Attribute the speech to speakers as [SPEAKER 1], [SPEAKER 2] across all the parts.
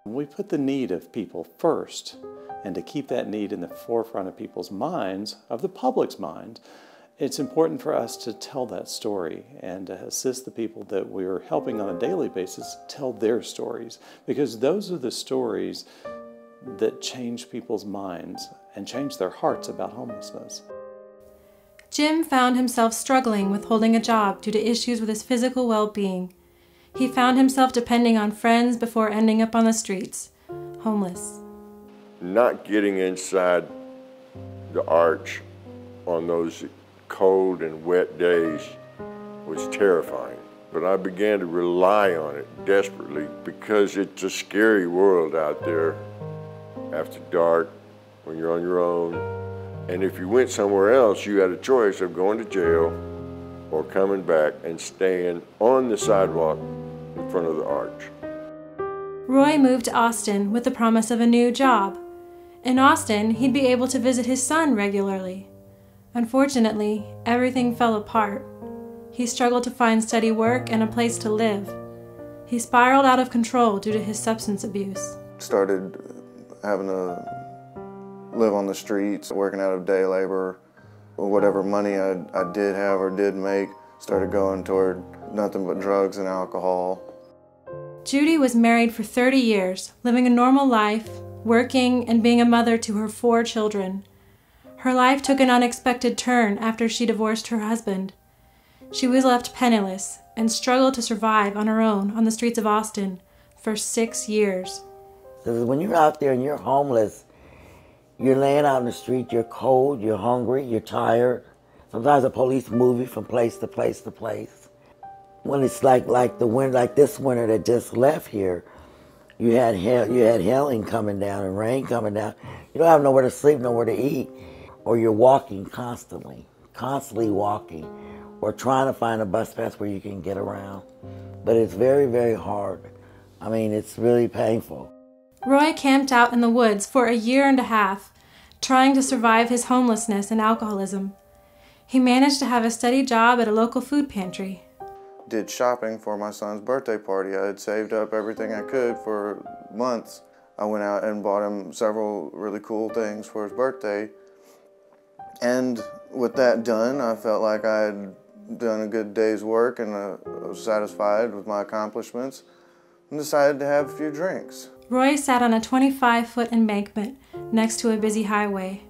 [SPEAKER 1] We put the need of people first, and to keep that need in the forefront of people's minds, of the public's mind, it's important for us to tell that story and to assist the people that we're helping on a daily basis tell their stories, because those are the stories that change people's minds and change their hearts about homelessness.
[SPEAKER 2] Jim found himself struggling with holding a job due to issues with his physical well-being. He found himself depending on friends before ending up on the streets, homeless.
[SPEAKER 3] Not getting inside the arch on those cold and wet days was terrifying. But I began to rely on it desperately because it's a scary world out there after dark when you're on your own. And if you went somewhere else, you had a choice of going to jail or coming back and staying on the sidewalk in front of the arch.
[SPEAKER 2] Roy moved to Austin with the promise of a new job. In Austin, he'd be able to visit his son regularly. Unfortunately, everything fell apart. He struggled to find steady work and a place to live. He spiraled out of control due to his substance abuse.
[SPEAKER 4] Started having to live on the streets, working out of day labor. Whatever money I did have or did make started going toward nothing but drugs and alcohol.
[SPEAKER 2] Judy was married for 30 years, living a normal life, working, and being a mother to her 4 children. Her life took an unexpected turn after she divorced her husband. She was left penniless and struggled to survive on her own on the streets of Austin for 6 years.
[SPEAKER 5] When you're out there and you're homeless, you're laying out in the street, you're cold, you're hungry, you're tired. Sometimes the police move you from place to place to place. When it's like the winter, like this winter that just left here, you had hailing coming down and rain coming down. You don't have nowhere to sleep, nowhere to eat, or you're walking constantly walking, or trying to find a bus pass where you can get around. But it's very, very hard. I mean, it's really painful.
[SPEAKER 2] Roy camped out in the woods for 1.5 years, trying to survive his homelessness and alcoholism. He managed to have a steady job at a local food pantry.
[SPEAKER 4] Did shopping for my son's birthday party. I had saved up everything I could for months. I went out and bought him several really cool things for his birthday. And with that done, I felt like I had done a good day's work and I was satisfied with my accomplishments and decided to have a few drinks.
[SPEAKER 2] Roy sat on a 25-foot embankment next to a busy highway.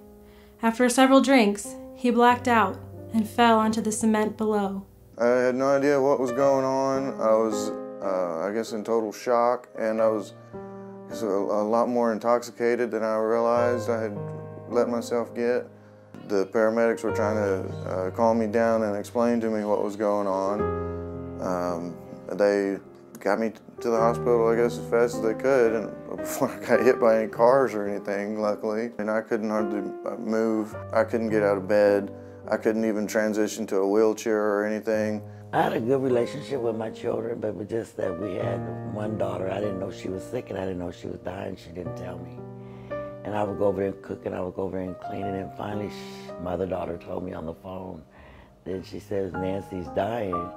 [SPEAKER 2] After several drinks, he blacked out and fell onto the cement below.
[SPEAKER 4] I had no idea what was going on. I was, I guess, in total shock, and I was a lot more intoxicated than I realized I had let myself get. The paramedics were trying to calm me down and explain to me what was going on. They got me to the hospital, I guess, as fast as they could, and before I got hit by any cars or anything, luckily. And I couldn't hardly move. I couldn't get out of bed. I couldn't even transition to a wheelchair or anything.
[SPEAKER 5] I had a good relationship with my children, but it was just that we had one daughter. I didn't know she was sick, and I didn't know she was dying. She didn't tell me. And I would go over there and cook, and I would go over there and clean, and then finally my other daughter told me on the phone. Then she says, Nancy's dying.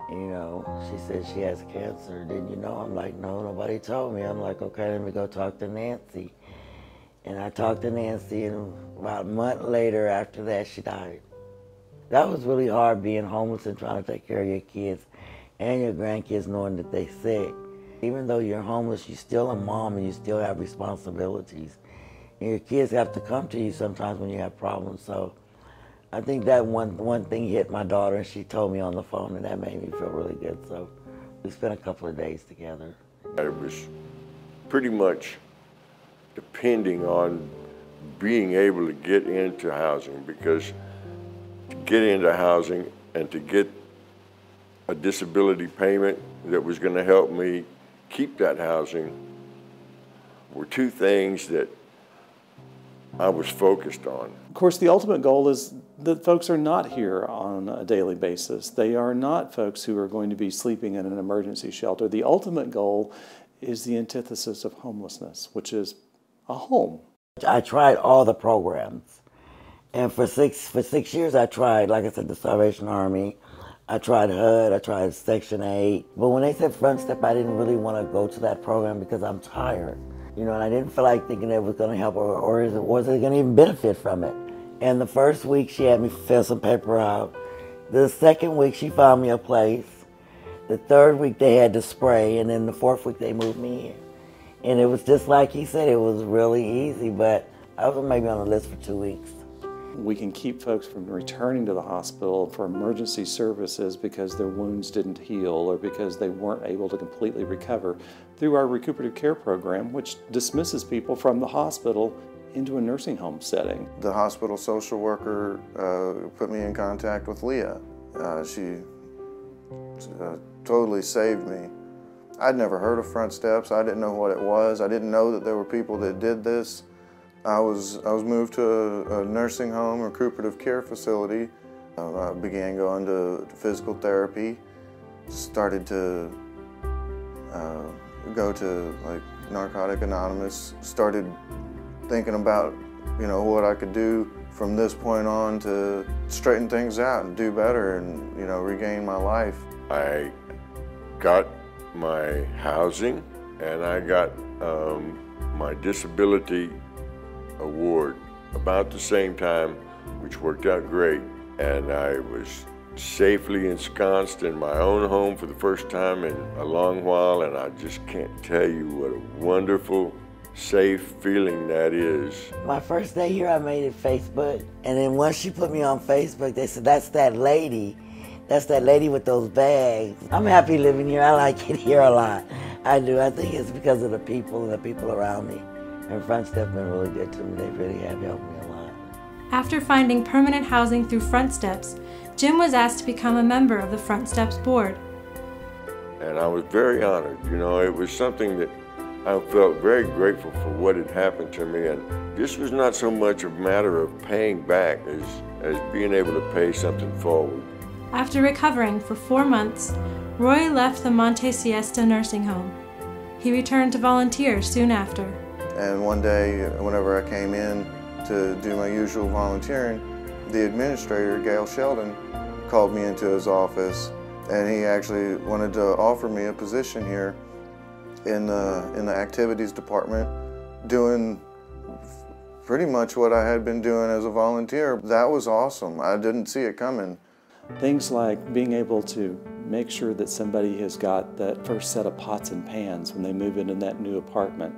[SPEAKER 5] You know, she said she has cancer. Didn't you know? I'm like, no, nobody told me. I'm like, okay, let me go talk to Nancy. And I talked to Nancy, and about a month later after that, she died. That was really hard, being homeless and trying to take care of your kids and your grandkids, knowing that they're sick. Even though you're homeless, you're still a mom and you still have responsibilities. And your kids have to come to you sometimes when you have problems. So I think that one thing hit my daughter, and she told me on the phone, and that made me feel really good. So we spent a couple of days together.
[SPEAKER 3] It was pretty much depending on being able to get into housing, because to get into housing and to get a disability payment that was going to help me keep that housing were two things that I was focused on.
[SPEAKER 1] Of course, the ultimate goal is that folks are not here on a daily basis. They are not folks who are going to be sleeping in an emergency shelter. The ultimate goal is the antithesis of homelessness, which is a home.
[SPEAKER 5] I tried all the programs, and for six years I tried, like I said, the Salvation Army. I tried HUD, I tried Section 8. But when they said Front Step, I didn't really want to go to that program because I'm tired. You know, and I didn't feel like thinking it was going to help or was it going to even benefit from it. And the first week she had me fill some paper out. The second week she found me a place. The third week they had to spray, and then the fourth week they moved me in. And it was just like he said, it was really easy, but I was maybe on the list for 2 weeks.
[SPEAKER 1] We can keep folks from returning to the hospital for emergency services because their wounds didn't heal or because they weren't able to completely recover through our recuperative care program, which dismisses people from the hospital into a nursing home setting.
[SPEAKER 4] The hospital social worker put me in contact with Leah. She totally saved me. I'd never heard of Front Steps. I didn't know what it was. I didn't know that there were people that did this. I was moved to a nursing home, recuperative care facility. I began going to physical therapy. Started to go to like Narcotic Anonymous. Started thinking about, you know, what I could do from this point on to straighten things out and do better and, you know, regain my life.
[SPEAKER 3] I got my housing and I got my disability award about the same time, which worked out great. And I was safely ensconced in my own home for the first time in a long while, and I just can't tell you what a wonderful, safe feeling that is.
[SPEAKER 5] My first day here, I made it Facebook, and then once she put me on Facebook, they said, that's that lady with those bags. I'm happy living here. I like it here a lot. I do. I think it's because of the people and the people around me. And Front Step been really good to me. They really have helped me a lot.
[SPEAKER 2] After finding permanent housing through Front Steps, Jim was asked to become a member of the Front Steps board.
[SPEAKER 3] And I was very honored. You know, it was something that I felt very grateful for what had happened to me. And this was not so much a matter of paying back as being able to pay something forward.
[SPEAKER 2] After recovering for 4 months, Roy left the Monte Siesta nursing home. He returned to volunteer soon after.
[SPEAKER 4] And one day, whenever I came in to do my usual volunteering, the administrator, Gail Sheldon, called me into his office, and he actually wanted to offer me a position here in the activities department, doing pretty much what I had been doing as a volunteer. That was awesome. I didn't see it coming.
[SPEAKER 1] Things like being able to make sure that somebody has got that first set of pots and pans when they move into that new apartment,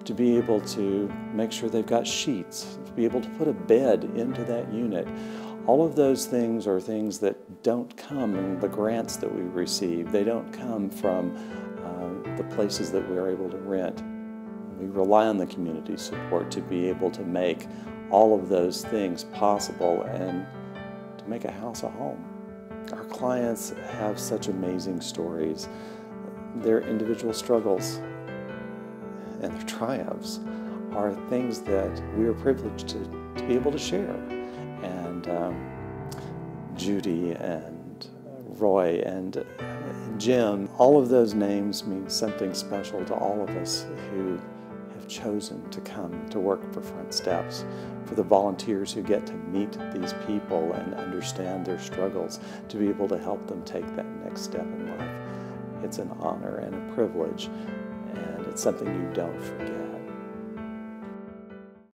[SPEAKER 1] to be able to make sure they've got sheets, to be able to put a bed into that unit. All of those things are things that don't come in the grants that we receive. They don't come from the places that we're able to rent. We rely on the community support to be able to make all of those things possible and to make a house a home. Our clients have such amazing stories. Their individual struggles and their triumphs are things that we are privileged to be able to share. And Judy and Roy and Jim, all of those names mean something special to all of us who have chosen to come to work for Front Steps, for the volunteers who get to meet these people and understand their struggles, to be able to help them take that next step in life. It's an honor and a privilege, and it's something you don't forget.